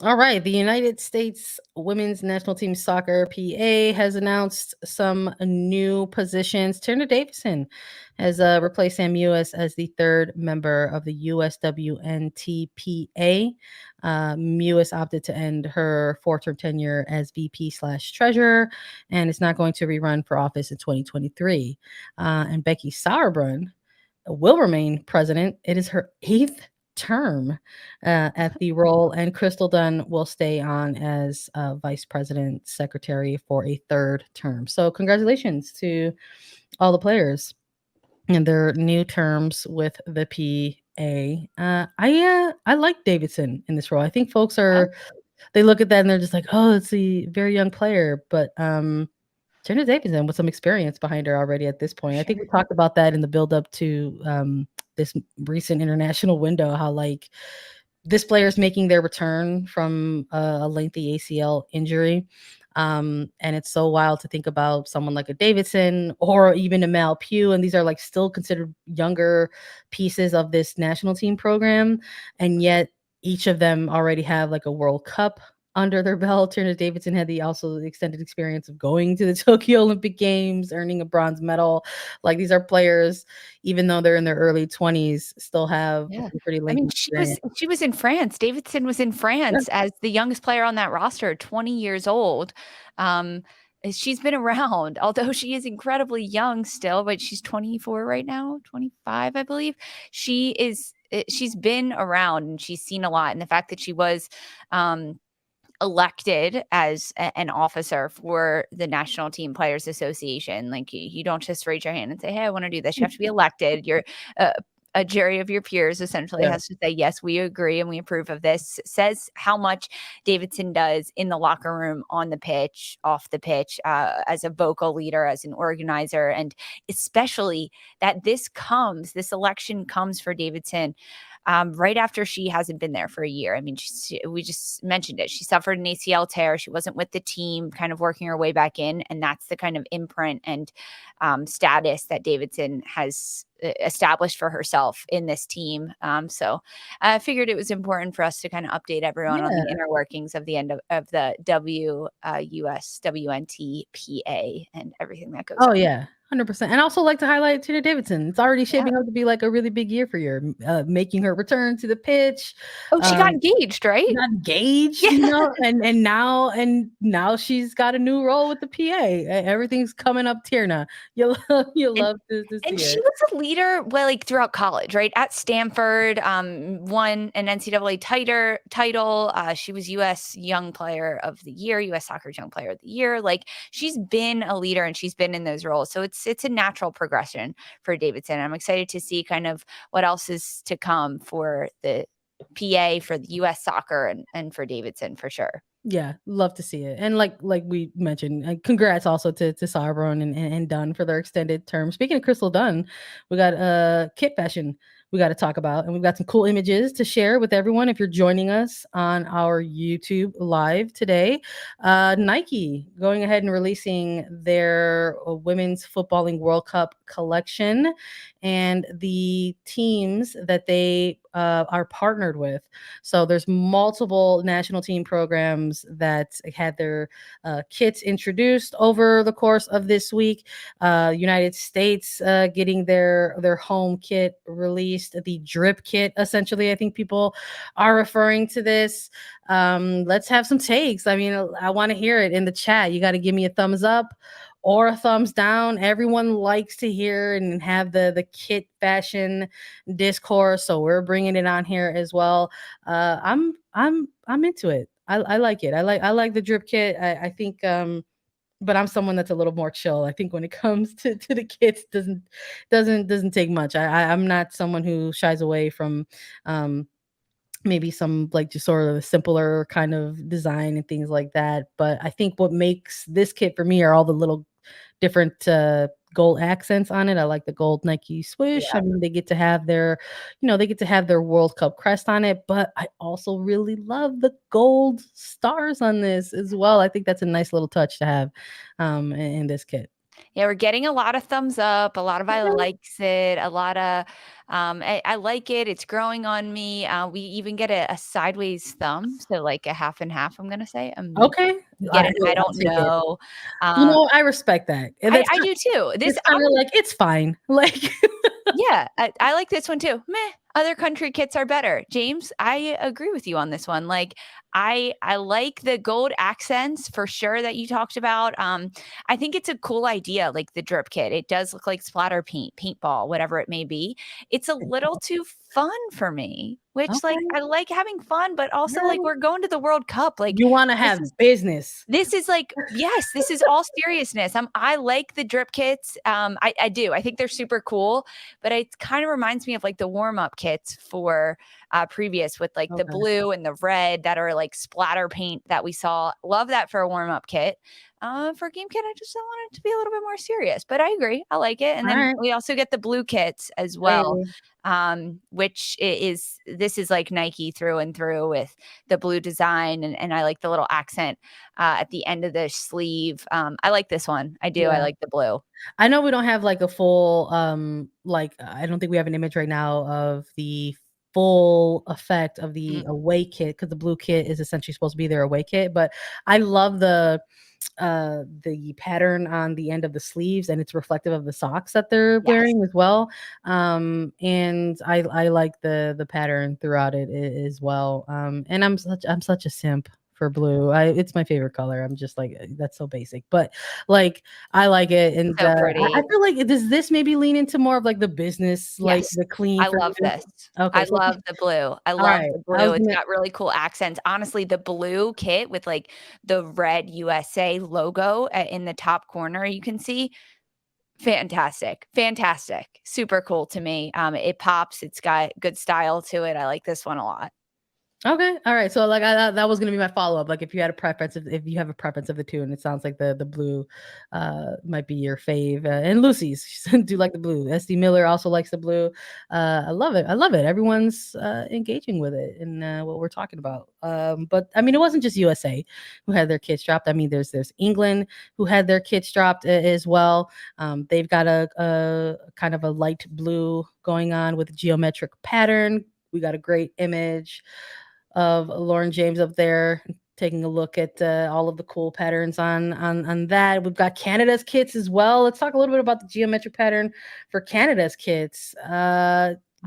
All right. The United States Women's National Team Soccer PA has announced some new positions. Tierna Davidson has replaced Sam Mewis as the third member of the USWNT PA. Mewis opted to end her four-term tenure as VP/treasurer and is not going to rerun for office in 2023. And Becky Sauerbrunn will remain president. It is her eighth term at the role, and Crystal Dunn will stay on as vice president secretary for a third term. So, congratulations to all the players and their new terms with the PA. I like Davidson in this role. I think folks Yeah. are they look at that and they're just like, oh, it's a very young player, but Tierna Davidson with some experience behind her already at this point. I think we Sure. talked about that in the build up to this recent international window, how like this player is making their return from a lengthy ACL injury. And it's so wild to think about someone like a Davidson or even a Mal Pugh. And these are like still considered younger pieces of this national team program. And yet each of them already have like a World Cup under their belt. Tierna Davidson had the also extended experience of going to the Tokyo Olympic Games, earning a bronze medal. Like these are players, even though they're in their early 20s, still have Yeah. some pretty I mean, lengthy experience. she was in France. Davidson was in Yeah. France as the youngest player on that roster, 20 years old. Um, she's been around, although she is incredibly young still, but she's 24 right now, 25, I believe. She's been around and she's seen a lot. And the fact that she was elected as an officer for the National Team Players Association. Like you don't just raise your hand and say, "Hey, I want to do this." You have to be elected. You're a jury of your peers essentially Yeah. has to say, yes, we agree and we approve of this. Says how much Davidson does in the locker room, on the pitch, off the pitch, as a vocal leader, as an organizer, and especially that this election comes for Davidson right after she hasn't been there for a year. I mean, we just mentioned it. She suffered an ACL tear. She wasn't with the team, kind of working her way back in. And that's the kind of imprint and status that Davidson has established for herself in this team. So I figured it was important for us to kind of update everyone on the Yeah. inner workings of the end of the USWNT PA and everything that goes Oh, on. yeah, 100%, and I also like to highlight Tierna Davidson. It's already Yeah. shaping up to be, like, a really big year for you, making her return to the pitch, Oh, she got um, engaged, right? got engaged, Yeah. and now she's got a new role with the PA. Everything's coming up Tierna. You'll And love to And see she it. was a leader, well, like, throughout college, right? At Stanford, won an NCAA title. She was US Young Player of the Year, US Soccer's Young Player of the Year. Like, she's been a leader and she's been in those roles. So it's a natural progression for Davidson. I'm excited to see kind of what else is to come for the PA, for the US soccer and for Davidson for sure. Yeah, love to see it. And like we mentioned, congrats also to Sauerbrunn and Dunn for their extended term. Speaking of Crystal Dunn, we got kit fashion we got to talk about, and we've got some cool images to share with everyone. If you're joining us on our YouTube live today, Nike going ahead and releasing their Women's Footballing World Cup collection and the teams that they are partnered with. So there's multiple national team programs that had their kits introduced over the course of this week. United States getting their home kit released, the drip kit. Essentially, I think people are referring to this. Let's have some takes. I mean, I want to hear it in the chat. You got to give me a thumbs up or a thumbs down. Everyone likes to hear and have the kit fashion discourse, so we're bringing it on here as well. I'm into it. I like it. I like the drip kit. I think but I'm someone that's a little more chill. I think when it comes to the kids doesn't take much. I'm not someone who shies away from um maybe some like just sort of a simpler kind of design and things like that. But I think what makes this kit for me are all the little different gold accents on it. I like the gold Nike swoosh. I Yeah. mean, they get to have their World Cup crest on it, but I also really love the gold stars on this as well. I think that's a nice little touch to have in this kit. Yeah, we're getting a lot of thumbs up, a lot of I likes it, a lot of I like it. It's growing on me. We even get a sideways thumb, so like a half and half. I'm gonna say. Okay. Get it? Hey, I I'll don't take it. know. You Um, know, I respect that. And I do too. it's kinda like, it's fine. Like Yeah, I like this one too. Meh, other country kits are better. James, I agree with you on this one. Like I like the gold accents for sure that you talked about. I think it's a cool idea, like the drip kit. It does look like splatter paint, paintball, whatever it may be. It's a little too fun for me, which like okay. I like having fun, but also like Well, we're going to the World Cup. Like you wanna this have is business. this is like yes, this is all seriousness. I like the drip kits. I do. I think they're super cool, but it kind of reminds me of like the warm up kits for previous with like the Okay. blue and the red that are like splatter paint that we saw. Love that for a warm up kit. For a game kit, I just want it to be a little bit more serious. But I agree, I like it. And then Alright. we also get the blue kits as well, Hey. which is this is like Nike through and through with the blue design, and I like the little accent at the end of the sleeve. I like this one. I do. I Yeah. like the blue. I know we don't have like a full like I don't think we have an image right now of the full effect of the Mhm. away kit because the blue kit is essentially supposed to be their away kit, but I love the pattern on the end of the sleeves and it's reflective of the socks that they're Yes. wearing as well. And I like the pattern throughout it as well. And I'm such a simp for blue. It's my favorite color. I'm just like that's so basic, but like I like it. And So I pretty. feel like does this maybe lean into more of like the business, like Yes. the clean I for love men? this. Okay, I so love the blue. I all love right. the I blue. was It's gonna got really cool accents. Honestly, the blue kit with like the red USA logo in the top corner, you can see fantastic. Fantastic. Super cool to me. It pops. It's got good style to it. I like this one a lot. Okay, all right. So like that was gonna be my follow up. Like if you had a preference, if you have a preference of the two, and it sounds like the blue might be your fave. And Lucy's she do like the blue. SD Miller also likes the blue. I love it. I love it. Everyone's engaging with it and what we're talking about. But I mean, it wasn't just USA who had their kits dropped. I mean, there's England who had their kits dropped as well. They've got a kind of a light blue going on with geometric pattern. We got a great image of Lauren James up there taking a look at all of the cool patterns on that. We've got Canada's kits as well. Let's talk a little bit about the geometric pattern for Canada's kits.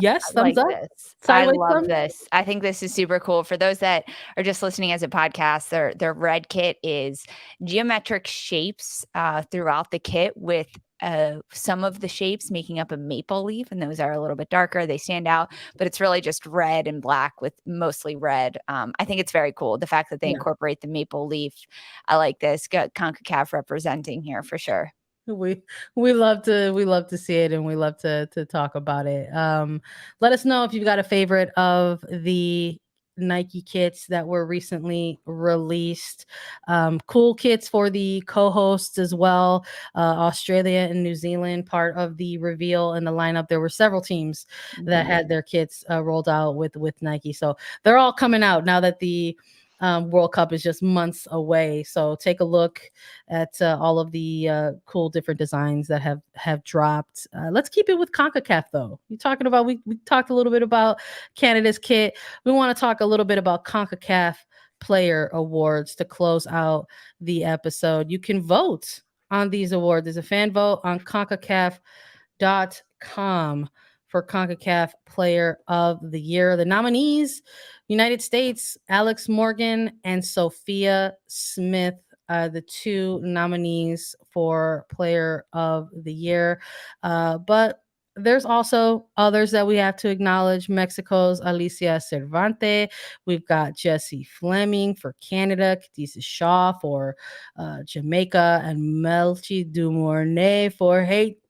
Yes, I thumbs like up. this. I Sideways love thumb. this. I think this is super cool. For those that are just listening as a podcast, their red kit is geometric shapes throughout the kit with some of the shapes making up a maple leaf, and those are a little bit darker. They stand out, but it's really just red and black with mostly red. I think it's very cool. The fact that they Yeah. incorporate the maple leaf. I like this. Got CONCACAF representing here for sure. We we love to see it and we love to talk about it. Let us know if you've got a favorite of the Nike kits that were recently released. Cool kits for the co-hosts as well. Australia and New Zealand part of the reveal and the lineup. There were several teams that Mhm. had their kits rolled out with Nike, so they're all coming out now that the World Cup is just months away. So take a look at all of the cool different designs that have dropped. Let's keep it with CONCACAF though. You talking about we talked a little bit about Canada's kit. We want to talk a little bit about CONCACAF Player Awards to close out the episode. You can vote on these awards. There's a fan vote on CONCACAF.com for CONCACAF Player of the Year. The nominees: United States, Alex Morgan and Sophia Smith, the two nominees for Player of the Year. But there's also others that we have to acknowledge. Mexico's Alicia Cervantes. We've got Jesse Fleming for Canada, Khadijah Shaw for Jamaica, and Melchi Dumornay for Haiti.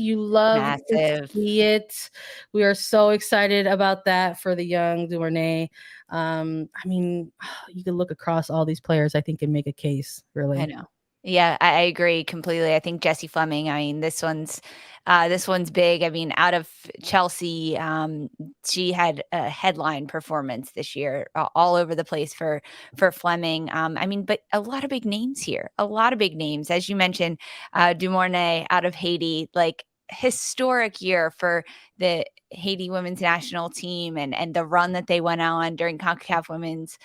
You love to Massive. see it. We are so excited about that for the young Duvernay. I mean, you can look across all these players, I think, and make a case, I really. know. Yeah, I agree completely. I think Jesse Fleming, I mean, this one's big. I mean, out of Chelsea, she had a headline performance this year, all over the place for Fleming. I mean, but a lot of big names here. A lot of big names, as you mentioned, Dumornay out of Haiti, like historic year for the Haiti women's national team and the run that they went on during CONCACAF Women's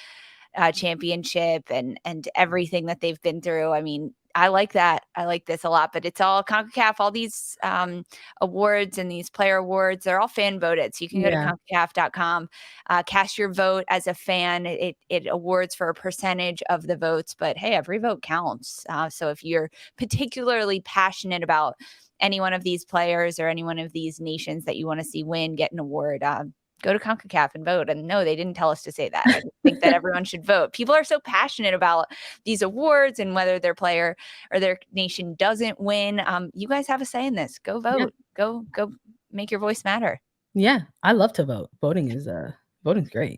Championship and everything that they've been through. I mean, I like that. I like this a lot, but it's all CONCACAF, all these awards and these player awards, they're all fan voted. So you can go to Yeah. CONCACAF.com, cast your vote as a fan. It awards for a percentage of the votes, but hey, every vote counts. So if you're particularly passionate about any one of these players or any one of these nations that you want to see win, get an award, go to CONCACAF and vote. And no, they didn't tell us to say that. I just think that everyone should vote. People are so passionate about these awards and whether their player or their nation doesn't win. You guys have a say in this. Go vote. Yeah. Go make your voice matter. Yeah. I love to vote. Voting's great.